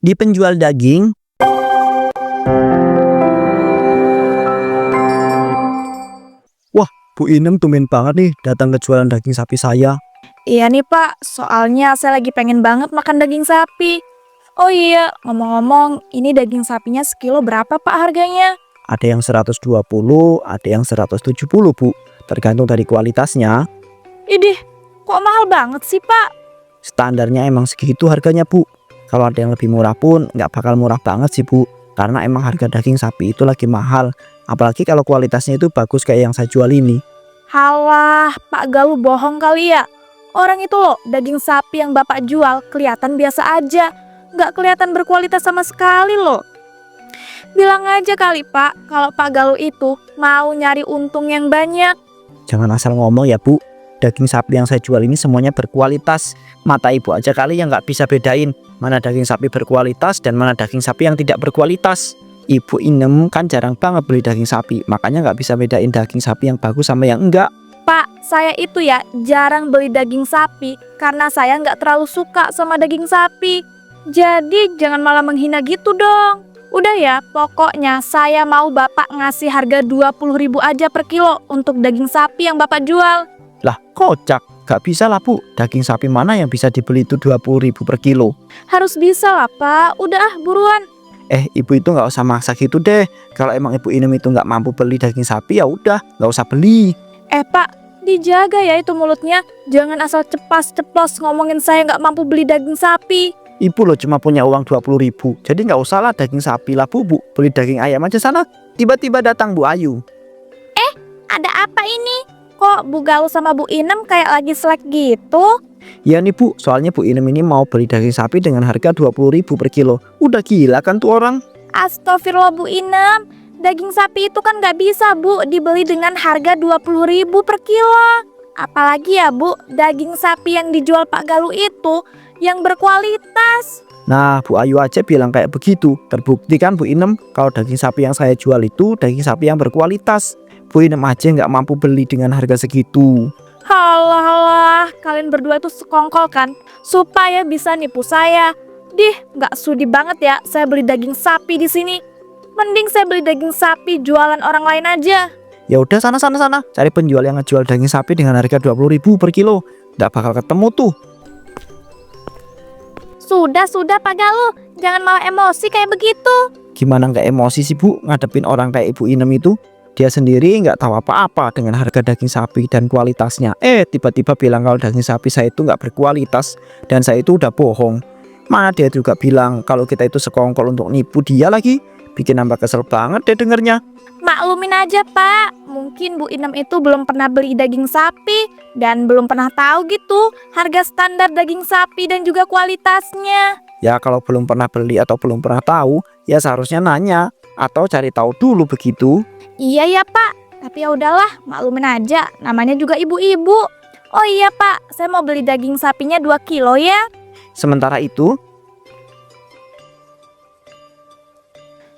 Di penjual daging, wah, Bu Inem tumben banget nih datang ke jualan daging sapi saya. Iya nih Pak, soalnya saya lagi pengen banget makan daging sapi. Oh iya, ngomong-ngomong, ini daging sapinya sekilo berapa Pak harganya? Ada yang 120, ada yang 170, Bu. Tergantung dari kualitasnya. Idih, kok mahal banget sih Pak? Standarnya emang segitu harganya, Bu. Kalau ada yang lebih murah pun nggak bakal murah banget sih, Bu. Karena emang harga daging sapi itu lagi mahal. Apalagi kalau kualitasnya itu bagus kayak yang saya jual ini. Halah, Pak Galuh bohong kali ya. Orang itu loh, daging sapi yang Bapak jual kelihatan biasa aja. Nggak kelihatan berkualitas sama sekali loh. Bilang aja kali Pak, kalau Pak Galuh itu mau nyari untung yang banyak. Jangan asal ngomong ya, Bu. Daging sapi yang saya jual ini semuanya berkualitas. Mata ibu aja kali yang nggak bisa bedain mana daging sapi berkualitas dan mana daging sapi yang tidak berkualitas. Ibu Inem kan jarang banget beli daging sapi, makanya nggak bisa bedain daging sapi yang bagus sama yang enggak. Pak, saya itu ya jarang beli daging sapi karena saya nggak terlalu suka sama daging sapi. Jadi jangan malah menghina gitu dong. Udah ya, pokoknya saya mau Bapak ngasih harga 20.000 aja per kilo untuk daging sapi yang Bapak jual. Lah, kocak. Gak bisa lah, Bu. Daging sapi mana yang bisa dibeli itu 20.000 per kilo? Harus bisa lah Pak, udah buruan. Ibu itu nggak usah maksa gitu deh. Kalau emang Ibu Inem itu nggak mampu beli daging sapi, ya udah, nggak usah beli. Pak, dijaga ya itu mulutnya. Jangan asal cepas-ceplos ngomongin saya nggak mampu beli daging sapi. Ibu loh cuma punya uang 20.000. Jadi nggak usah lah daging sapi lah, Bu. Beli daging ayam aja sana. Tiba-tiba datang Bu Ayu. Ada apa ini? Kok Bu Galuh sama Bu Inem kayak lagi selek gitu? Ya nih, Bu, soalnya Bu Inem ini mau beli daging sapi dengan harga 20.000 per kilo. Udah gila kan tuh orang? Astagfirullah Bu Inem, daging sapi itu kan nggak bisa Bu dibeli dengan harga 20.000 per kilo. Apalagi ya Bu, daging sapi yang dijual Pak Galuh itu yang berkualitas. Nah, Bu Ayu aja bilang kayak begitu. Terbukti kan Bu Inem kalau daging sapi yang saya jual itu daging sapi yang berkualitas. Bu Inem aja nggak mampu beli dengan harga segitu. Halah, kalian berdua itu sekongkol kan supaya bisa nipu saya. Nggak sudi banget ya saya beli daging sapi di sini. Mending saya beli daging sapi jualan orang lain aja. Ya udah sana cari penjual yang ngejual daging sapi dengan harga 20.000 per kilo. Nggak bakal ketemu tuh. Sudah Pak Galuh, jangan malah emosi kayak begitu. Gimana nggak emosi sih, Bu, ngadepin orang kayak Ibu Inem itu? Dia sendiri nggak tahu apa-apa dengan harga daging sapi dan kualitasnya. Tiba-tiba bilang kalau daging sapi saya itu nggak berkualitas dan saya itu udah bohong. Mana dia juga bilang kalau kita itu sekongkol untuk nipu dia lagi. Bikin nambah kesel banget deh dengernya. Maklumin aja Pak, mungkin Bu Inem itu belum pernah beli daging sapi dan belum pernah tahu gitu harga standar daging sapi dan juga kualitasnya. Ya kalau belum pernah beli atau belum pernah tahu, ya seharusnya nanya atau cari tahu dulu begitu. Iya ya Pak, tapi ya udahlah, maklumin aja, namanya juga ibu-ibu. Oh iya Pak, saya mau beli daging sapinya 2 kilo ya. Sementara itu,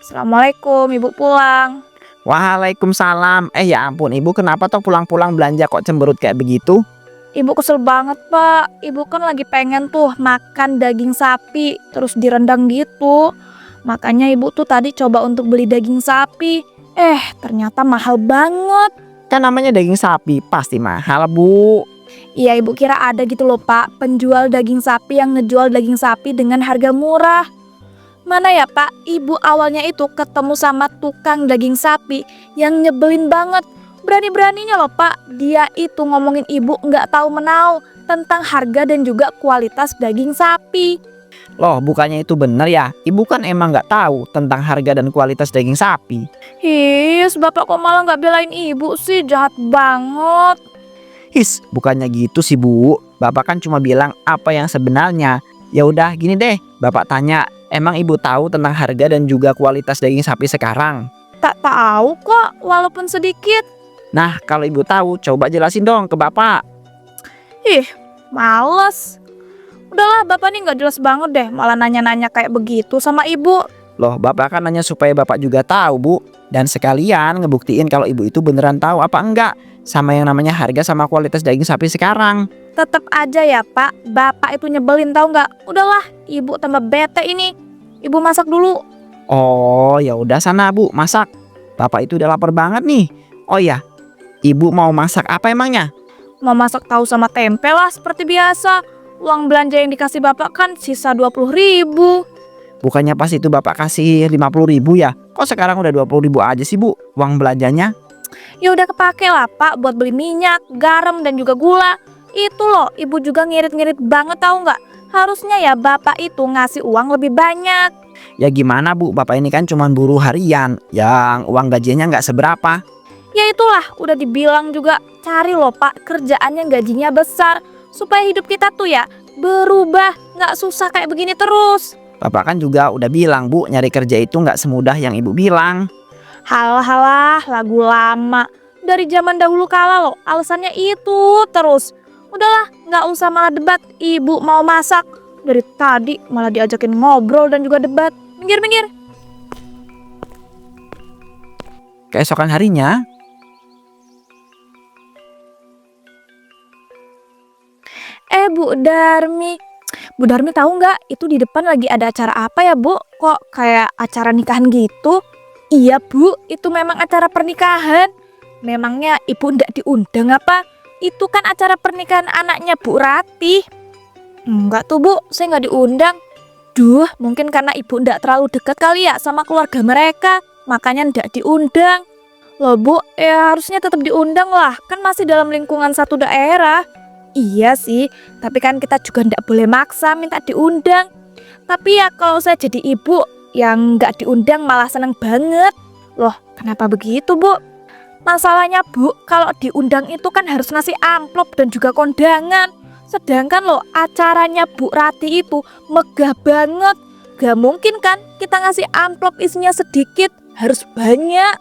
Assalamualaikum, Ibu pulang. Waalaikumsalam. Ya ampun, Ibu kenapa toh pulang-pulang belanja kok cemberut kayak begitu? Ibu kesel banget Pak, Ibu kan lagi pengen tuh makan daging sapi terus direndang gitu. Makanya Ibu tuh tadi coba untuk beli daging sapi. Ternyata mahal banget. Kan namanya daging sapi, pasti mahal, Bu. Iya Ibu kira ada gitu loh Pak, penjual daging sapi yang ngejual daging sapi dengan harga murah. Mana ya Pak, Ibu awalnya itu ketemu sama tukang daging sapi yang nyebelin banget. Berani-beraninya loh Pak, dia itu ngomongin Ibu nggak tahu menau tentang harga dan juga kualitas daging sapi. Loh, bukannya itu bener ya? Ibu kan emang nggak tahu tentang harga dan kualitas daging sapi. Bapak kok malah nggak belain Ibu sih, jahat banget. Bukannya gitu sih, Bu. Bapak kan cuma bilang apa yang sebenarnya. Ya udah, gini deh, Bapak tanya, emang Ibu tahu tentang harga dan juga kualitas daging sapi sekarang? Tak tahu kok, walaupun sedikit. Nah, kalau Ibu tahu, coba jelasin dong ke Bapak. Males. Udahlah, Bapak nih nggak jelas banget deh, malah nanya-nanya kayak begitu sama Ibu. Loh, Bapak kan nanya supaya Bapak juga tahu, Bu. Dan sekalian ngebuktiin kalau Ibu itu beneran tahu apa enggak sama yang namanya harga sama kualitas daging sapi sekarang. Tetep aja ya Pak, Bapak itu nyebelin tahu nggak? Udahlah, Ibu tambah bete ini. Ibu masak dulu. Oh, ya udah sana Bu, masak. Bapak itu udah lapar banget nih. Oh ya, Ibu mau masak apa emangnya? Mau masak tahu sama tempe lah seperti biasa. Uang belanja yang dikasih bapak kan sisa 20.000. Bukannya pas itu Bapak kasih 50.000 ya? Kok sekarang udah 20.000 aja sih Bu, uang belanjanya? Ya udah kepake lah Pak buat beli minyak, garam dan juga gula. Itu loh, ibu juga ngirit-ngirit banget tahu nggak? Harusnya ya bapak itu ngasih uang lebih banyak. Ya gimana Bu, Bapak ini kan cuma buruh harian yang uang gajinya nggak seberapa. Ya itulah, udah dibilang juga cari loh Pak kerjaan yang gajinya besar. Supaya hidup kita tuh ya berubah, nggak susah kayak begini terus. Bapak kan juga udah bilang Bu, nyari kerja itu nggak semudah yang Ibu bilang. Halah, lagu lama. Dari zaman dahulu kala loh, alasannya itu terus. Udahlah, nggak usah malah debat, ibu mau masak. Dari tadi malah diajakin ngobrol dan juga debat. Minggir. Keesokan harinya, Bu Darmi tahu nggak itu di depan lagi ada acara apa ya Bu? Kok kayak acara nikahan gitu? Iya Bu, itu memang acara pernikahan. Memangnya ibu ndak diundang apa? Itu kan acara pernikahan anaknya Bu Rati. Enggak tuh Bu, saya nggak diundang. Duh, mungkin karena ibu ndak terlalu dekat kali ya sama keluarga mereka, makanya ndak diundang. Loh Bu, ya harusnya tetap diundang lah, kan masih dalam lingkungan satu daerah. Iya sih, tapi kan kita juga ndak boleh maksa minta diundang. Tapi ya kalau saya jadi ibu yang nggak diundang malah seneng banget. Loh, kenapa begitu Bu? Masalahnya Bu, kalau diundang itu kan harus ngasih amplop dan juga kondangan. Sedangkan loh acaranya Bu Rati itu megah banget. Gak mungkin kan kita ngasih amplop isinya sedikit, harus banyak.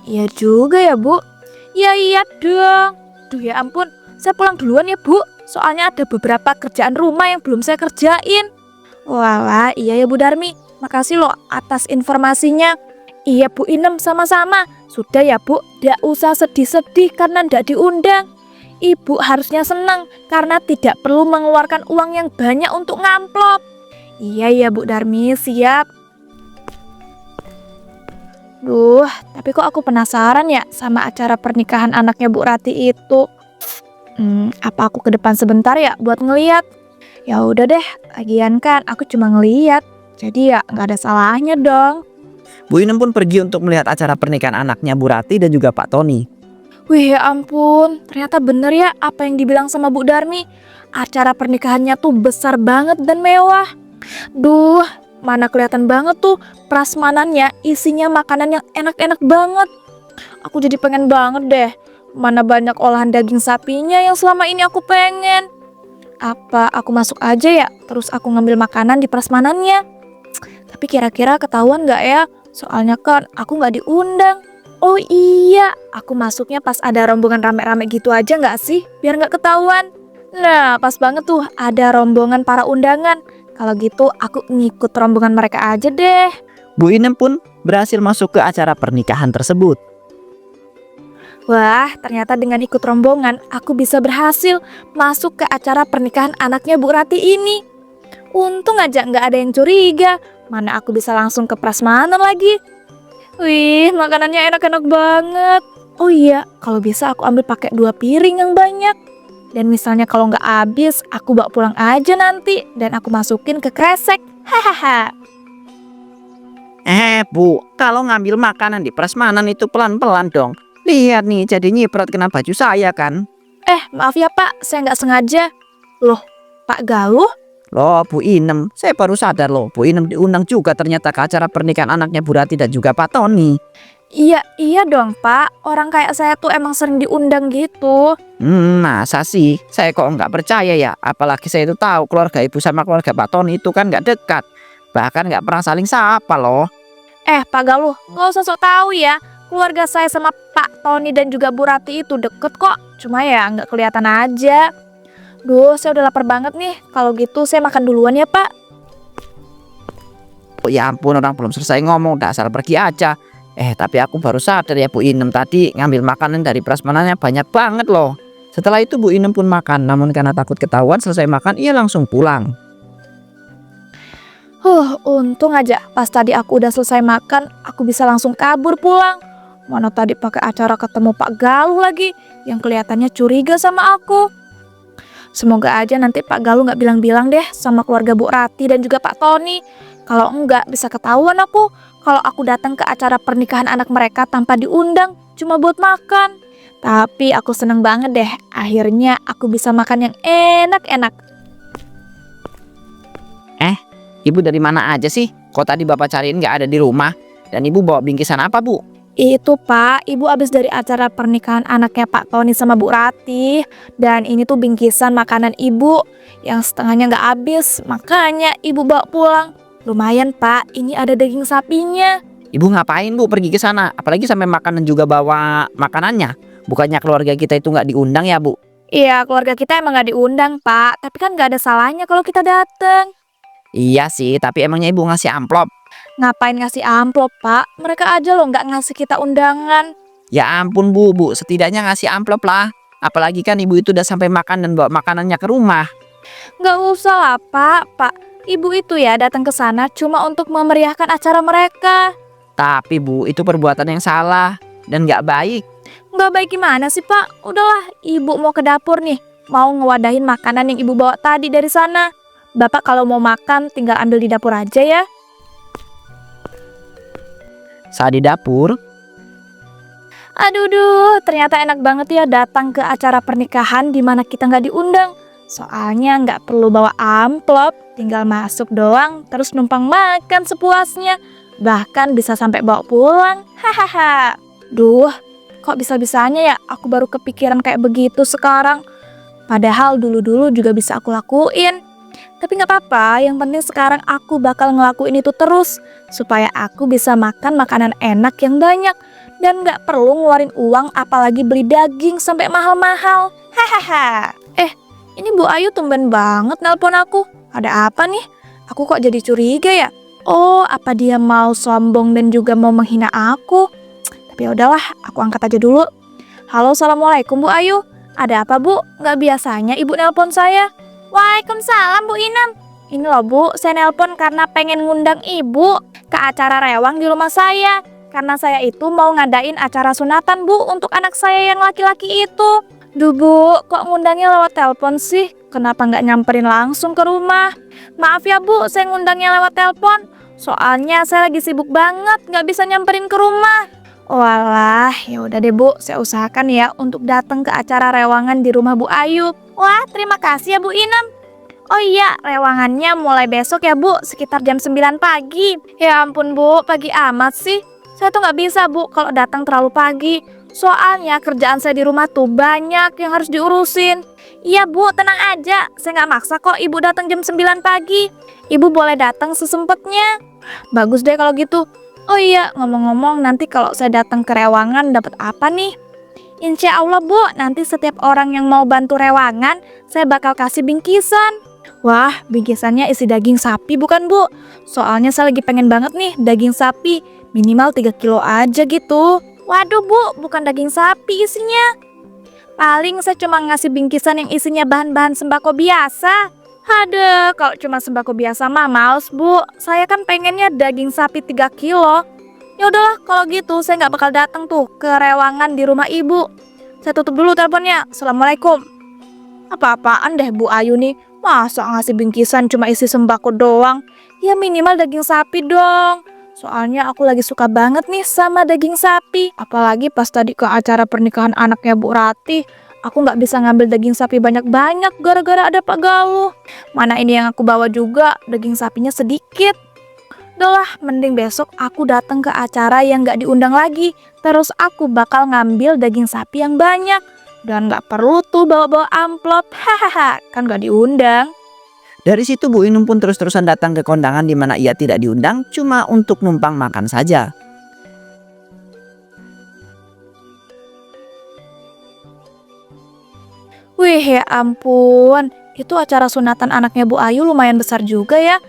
Iya juga ya Bu. Iya dong. Duh ya ampun, saya pulang duluan ya Bu. Soalnya ada beberapa kerjaan rumah yang belum saya kerjain. Walah, iya ya Bu Darmi. Makasih loh atas informasinya. Iya Bu Inem, sama-sama. Sudah ya Bu, gak usah sedih-sedih karena ndak diundang. Ibu harusnya senang karena tidak perlu mengeluarkan uang yang banyak untuk ngamplop. Iya ya Bu Darmi, siap. Duh, tapi kok aku penasaran ya sama acara pernikahan anaknya Bu Rati itu. Apa aku ke depan sebentar ya buat ngeliat? Ya udah deh, lagian kan aku cuma ngeliat. Jadi ya nggak ada salahnya dong. Bu Inem pun pergi untuk melihat acara pernikahan anaknya Bu Rati dan juga Pak Tony. Wih ya ampun, ternyata bener ya apa yang dibilang sama Bu Darmi. Acara pernikahannya tuh besar banget dan mewah. Duh, mana kelihatan banget tuh prasmanannya isinya makanan yang enak-enak banget. Aku jadi pengen banget deh. Mana banyak olahan daging sapinya yang selama ini aku pengen. Apa aku masuk aja ya, terus aku ngambil makanan di prasmanannya. Tapi kira-kira ketahuan gak ya? Soalnya kan aku gak diundang. Oh iya, aku masuknya pas ada rombongan rame-rame gitu aja gak sih? Biar gak ketahuan. Nah, pas banget tuh ada rombongan para undangan. Kalau gitu aku ngikut rombongan mereka aja deh. Bu Inem pun berhasil masuk ke acara pernikahan tersebut. Wah, ternyata dengan ikut rombongan aku bisa berhasil masuk ke acara pernikahan anaknya Bu Rati ini. Untung aja nggak ada yang curiga. Mana aku bisa langsung ke prasmanan lagi. Wih, makanannya enak-enak banget. Oh iya, kalau bisa aku ambil pakai 2 piring yang banyak. Dan misalnya kalau nggak habis, aku bawa pulang aja nanti. Dan aku masukin ke kresek. Hahaha. Bu, kalau ngambil makanan di prasmanan itu pelan-pelan dong. Lihat nih, jadi nyiprat kena baju saya kan. Maaf ya Pak, saya nggak sengaja. Loh, Pak Galuh? Loh Bu Inem, saya baru sadar loh, Bu Inem diundang juga ternyata ke acara pernikahan anaknya Bu Rati dan juga Pak Tony. Iya dong Pak, orang kayak saya tuh emang sering diundang gitu. Masa sih? Saya kok nggak percaya ya. Apalagi saya itu tahu keluarga ibu sama keluarga Pak Tony itu kan nggak dekat. Bahkan nggak pernah saling sapa loh. Pak Galuh, nggak usah sok tahu ya. Keluarga saya sama Pak Tony dan juga Bu Rati itu deket kok. Cuma ya nggak kelihatan aja. Duh, saya udah lapar banget nih. Kalau gitu saya makan duluan ya Pak. Oh ya ampun, orang belum selesai ngomong, dasar pergi aja. Tapi aku baru sadar ya Bu Inem tadi ngambil makanan dari prasmanannya banyak banget loh. Setelah itu Bu Inem pun makan, namun karena takut ketahuan selesai makan ia langsung pulang. Untung aja pas tadi aku udah selesai makan, aku bisa langsung kabur pulang. Mana tadi pakai acara ketemu Pak Galuh lagi, yang kelihatannya curiga sama aku. Semoga aja nanti Pak Galuh nggak bilang-bilang deh sama keluarga Bu Rati dan juga Pak Tony. Kalau enggak bisa ketahuan aku kalau aku datang ke acara pernikahan anak mereka tanpa diundang, cuma buat makan. Tapi aku seneng banget deh, akhirnya aku bisa makan yang enak-enak. Ibu dari mana aja sih? Kok tadi bapak cariin nggak ada di rumah? Dan ibu bawa bingkisan apa, Bu? Itu Pak, ibu abis dari acara pernikahan anaknya Pak Tony sama Bu Rati. Dan ini tuh bingkisan makanan ibu yang setengahnya nggak habis, makanya ibu bawa pulang. Lumayan Pak, ini ada daging sapinya. Ibu ngapain, Bu, pergi ke sana? Apalagi sampai makanan juga bawa makanannya. Bukannya keluarga kita itu nggak diundang ya, Bu? Iya, keluarga kita emang nggak diundang Pak, tapi kan nggak ada salahnya kalau kita dateng. Iya sih, tapi emangnya ibu ngasih amplop? Ngapain ngasih amplop Pak? Mereka aja loh nggak ngasih kita undangan. Ya ampun, Bu, setidaknya ngasih amplop lah. Apalagi kan ibu itu udah sampai makan dan bawa makanannya ke rumah. Nggak usah lah Pak, ibu itu ya datang ke sana cuma untuk memeriahkan acara mereka. Tapi, Bu, itu perbuatan yang salah dan nggak baik. Nggak baik gimana sih Pak? Udahlah, ibu mau ke dapur nih, mau ngewadahin makanan yang ibu bawa tadi dari sana. Bapak kalau mau makan tinggal ambil di dapur aja ya. Saat di dapur, Aduh, ternyata enak banget ya datang ke acara pernikahan di mana kita nggak diundang. Soalnya nggak perlu bawa amplop, tinggal masuk doang, terus numpang makan sepuasnya. Bahkan bisa sampai bawa pulang. Hahaha. Duh, kok bisa-bisanya ya aku baru kepikiran kayak begitu sekarang. Padahal dulu-dulu juga bisa aku lakuin. Tapi gak apa-apa, yang penting sekarang aku bakal ngelakuin itu terus. Supaya aku bisa makan makanan enak yang banyak. Dan gak perlu ngeluarin uang apalagi beli daging sampai mahal-mahal. Hahaha. Ini Bu Ayu tumben banget nelpon aku. Ada apa nih? Aku kok jadi curiga ya? Oh, apa dia mau sombong dan juga mau menghina aku? Tapi ya udahlah, aku angkat aja dulu. Halo, assalamualaikum Bu Ayu. Ada apa Bu? Gak biasanya ibu nelpon saya. Waalaikumsalam Bu Inam. Ini loh Bu, saya nelpon karena pengen ngundang ibu ke acara rewang di rumah saya. Karena saya itu mau ngadain acara sunatan Bu untuk anak saya yang laki-laki itu. Duh Bu, kok ngundangnya lewat telepon sih? Kenapa nggak nyamperin langsung ke rumah? Maaf ya Bu, saya ngundangnya lewat telepon. Soalnya saya lagi sibuk banget, nggak bisa nyamperin ke rumah. Walah, ya udah deh Bu, saya usahakan ya untuk datang ke acara rewangan di rumah Bu Ayu. Wah, terima kasih ya Bu Inem. Oh iya, rewangannya mulai besok ya Bu, sekitar jam 9 pagi. Ya ampun Bu, pagi amat sih. Saya tuh nggak bisa Bu kalau datang terlalu pagi. Soalnya kerjaan saya di rumah tuh banyak yang harus diurusin. Iya Bu, tenang aja. Saya nggak maksa kok Ibu datang jam 9 pagi. Ibu boleh datang sesempatnya. Bagus deh kalau gitu. Oh iya, ngomong-ngomong nanti kalau saya datang ke rewangan dapat apa nih? Insya Allah Bu, nanti setiap orang yang mau bantu rewangan, saya bakal kasih bingkisan. Wah, bingkisannya isi daging sapi bukan Bu? Soalnya saya lagi pengen banget nih daging sapi, minimal 3 kilo aja gitu. Waduh Bu, bukan daging sapi isinya. Paling saya cuma ngasih bingkisan yang isinya bahan-bahan sembako biasa. Aduh, kalau cuma sembako biasa mah males Bu. Saya kan pengennya daging sapi 3 kilo. Ya udahlah, kalau gitu saya nggak bakal datang tuh ke rewangan di rumah Ibu. Saya tutup dulu teleponnya. Assalamualaikum. Apa-apaan deh Bu Ayu nih? Masa ngasih bingkisan cuma isi sembako doang? Ya minimal daging sapi dong. Soalnya aku lagi suka banget nih sama daging sapi. Apalagi pas tadi ke acara pernikahan anaknya Bu Rati, aku nggak bisa ngambil daging sapi banyak-banyak gara-gara ada Pak Galuh. Mana ini yang aku bawa juga, daging sapinya sedikit. Udahlah, mending besok aku datang ke acara yang gak diundang lagi. Terus aku bakal ngambil daging sapi yang banyak. Dan gak perlu tuh bawa-bawa amplop. Hahaha, kan gak diundang. dari situ Bu Inung pun terus-terusan datang ke kondangan di mana ia tidak diundang, cuma untuk numpang makan saja. Wih ya ampun, itu acara sunatan anaknya Bu Ayu lumayan besar juga ya.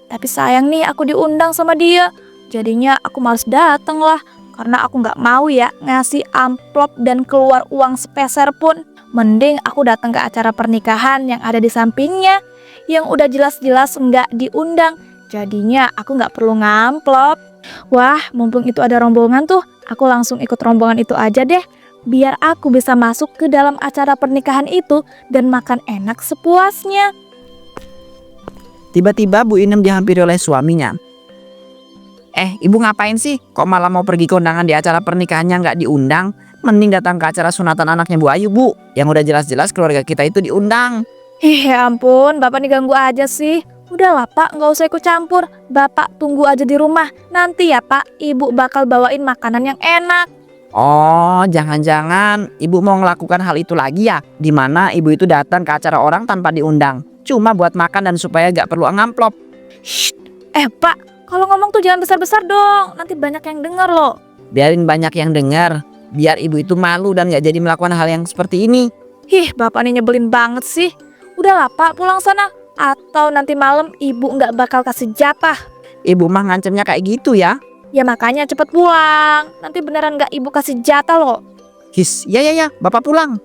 Tapi sayang nih aku diundang sama dia. Jadinya aku males dateng lah. Karena aku gak mau ya ngasih amplop dan keluar uang sepeser pun. Mending aku datang ke acara pernikahan yang ada di sampingnya. Yang udah jelas-jelas gak diundang. Jadinya aku nggak perlu ngamplop. Wah, mumpung itu ada rombongan tuh, aku langsung ikut rombongan itu aja deh. Biar aku bisa masuk ke dalam acara pernikahan itu dan makan enak sepuasnya. Tiba-tiba Bu Inem dihampiri oleh suaminya. Ibu ngapain sih? Kok malah mau pergi ke undangan di acara pernikahannya nggak diundang? Mending datang ke acara sunatan anaknya Bu Ayu, Bu. Yang udah jelas-jelas keluarga kita itu diundang. Ya ampun, Bapak nih ganggu aja sih. Udahlah Pak, nggak usah ikut campur. Bapak tunggu aja di rumah. Nanti ya Pak, Ibu bakal bawain makanan yang enak. Oh, jangan-jangan Ibu mau melakukan hal itu lagi ya? Dimana Ibu itu datang ke acara orang tanpa diundang. Cuma buat makan dan supaya gak perlu ngamplop. Shh, Pak, kalau ngomong tuh jangan besar-besar dong. Nanti banyak yang denger loh. Biarin banyak yang dengar. Biar Ibu itu malu dan gak jadi melakukan hal yang seperti ini. Bapak nih nyebelin banget sih. Udahlah Pak, pulang sana. Atau nanti malam Ibu nggak bakal kasih jatah. Ibu mah ngancemnya kayak gitu ya. Ya makanya cepet pulang. Nanti beneran nggak Ibu kasih jatah loh. Ya, Bapak pulang.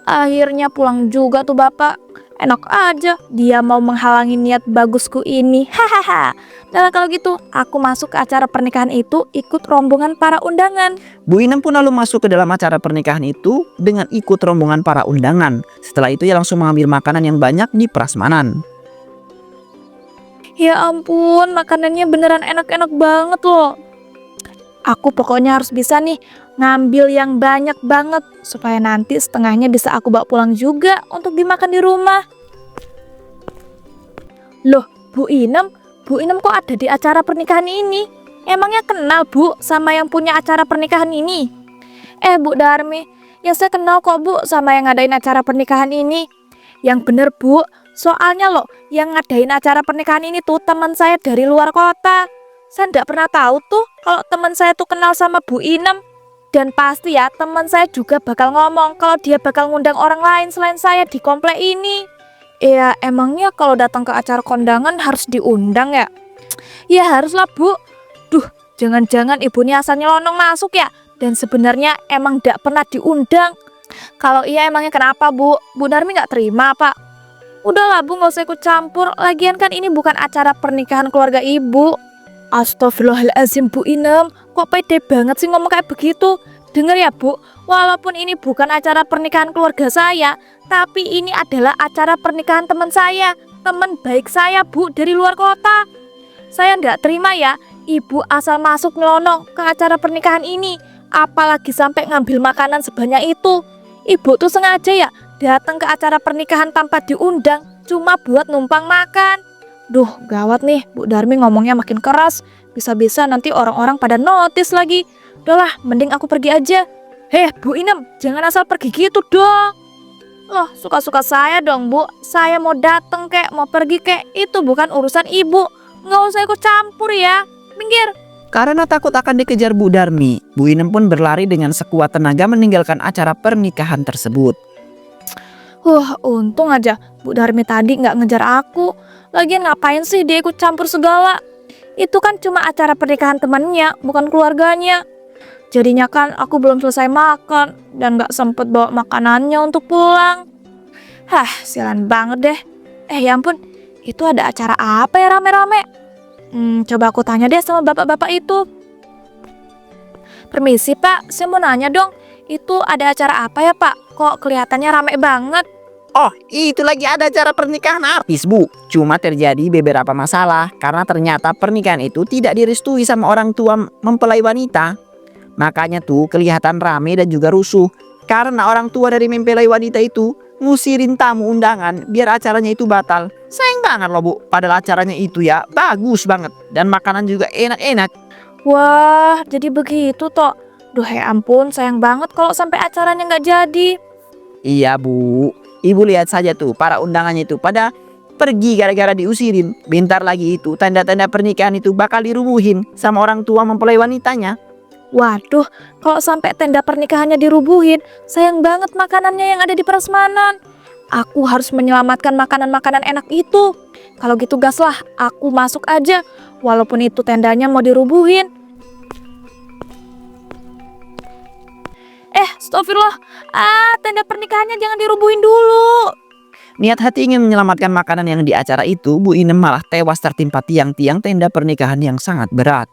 Akhirnya pulang juga tuh Bapak. Enak aja, dia mau menghalangi niat bagusku ini. Hahaha. Nah kalau gitu, aku masuk ke acara pernikahan itu ikut rombongan para undangan. Bu Inem pun lalu masuk ke dalam acara pernikahan itu dengan ikut rombongan para undangan. Setelah itu ia langsung mengambil makanan yang banyak di prasmanan. Ya ampun, makanannya beneran enak-enak banget loh. Aku pokoknya harus bisa nih ngambil yang banyak banget supaya nanti setengahnya bisa aku bawa pulang juga untuk dimakan di rumah. Loh, Bu Inem kok ada di acara pernikahan ini? Emangnya kenal Bu sama yang punya acara pernikahan ini? Bu Darmi, ya saya kenal kok Bu sama yang ngadain acara pernikahan ini. Yang bener Bu, soalnya loh yang ngadain acara pernikahan ini tuh teman saya dari luar kota. Saya nggak pernah tahu tuh kalau teman saya tuh kenal sama Bu Inem. Dan pasti ya teman saya juga bakal ngomong kalau dia bakal ngundang orang lain selain saya di komplek ini. Ya emangnya kalau datang ke acara kondangan harus diundang ya? Ya haruslah Bu. Duh, jangan-jangan ibu ini asal nyelonong masuk ya? Dan sebenarnya emang nggak pernah diundang. Kalau iya emangnya kenapa Bu? Bu Darmi nggak terima Pak? Udahlah Bu, nggak usah ikut campur. Lagian kan ini bukan acara pernikahan keluarga Ibu. Astagfirullahaladzim Bu Inem, kok pede banget sih ngomong kayak begitu? Dengar ya Bu, walaupun ini bukan acara pernikahan keluarga saya, tapi ini adalah acara pernikahan teman saya, teman baik saya Bu dari luar kota. Saya nggak terima ya, Ibu asal masuk nyelonong ke acara pernikahan ini, apalagi sampai ngambil makanan sebanyak itu. Ibu tuh sengaja ya datang ke acara pernikahan tanpa diundang, cuma buat numpang makan. Duh, gawat nih, Bu Darmi ngomongnya makin keras. Bisa-bisa nanti orang-orang pada notice lagi. Udahlah, mending aku pergi aja. Bu Inem, jangan asal pergi gitu dong. Loh, suka-suka saya dong Bu. Saya mau dateng kek, mau pergi kek, itu bukan urusan Ibu. Nggak usah ikut campur ya. Minggir. Karena takut akan dikejar Bu Darmi, Bu Inem pun berlari dengan sekuat tenaga meninggalkan acara pernikahan tersebut. Untung aja Bu Darmi tadi nggak ngejar aku. Lagian ngapain sih dia ikut campur segala? Itu kan cuma acara pernikahan temannya, bukan keluarganya. Jadinya kan aku belum selesai makan dan nggak sempet bawa makanannya untuk pulang. Sialan banget deh. Ya ampun, itu ada acara apa ya rame-rame? Coba aku tanya deh sama bapak-bapak itu. Permisi Pak, saya mau nanya dong. Itu ada acara apa ya Pak? Kok kelihatannya rame banget? Oh, itu lagi ada acara pernikahan artis Bu. Cuma terjadi beberapa masalah karena ternyata pernikahan itu tidak direstui sama orang tua mempelai wanita. Makanya tuh kelihatan rame dan juga rusuh. Karena orang tua dari mempelai wanita itu ngusirin tamu undangan biar acaranya itu batal. Sayang banget loh Bu, padahal acaranya itu ya bagus banget. Dan makanan juga enak-enak. Wah, jadi begitu toh. Duh ya ampun, sayang banget kalau sampai acaranya nggak jadi. Iya Bu, Ibu lihat saja tuh para undangannya itu pada pergi gara-gara diusirin. Bentar lagi itu tanda-tanda pernikahan itu bakal dirubuhin sama orang tua mempelai wanitanya. Waduh, kalau sampai tenda pernikahannya dirubuhin, sayang banget makanannya yang ada di prasmanan. Aku harus menyelamatkan makanan-makanan enak itu. Kalau gitu gaslah, aku masuk aja. Walaupun itu tendanya mau dirubuhin. Astagfirullah. Tenda pernikahannya jangan dirubuhin dulu. Niat hati ingin menyelamatkan makanan yang di acara itu, Bu Inem malah tewas tertimpa tiang-tiang tenda pernikahan yang sangat berat.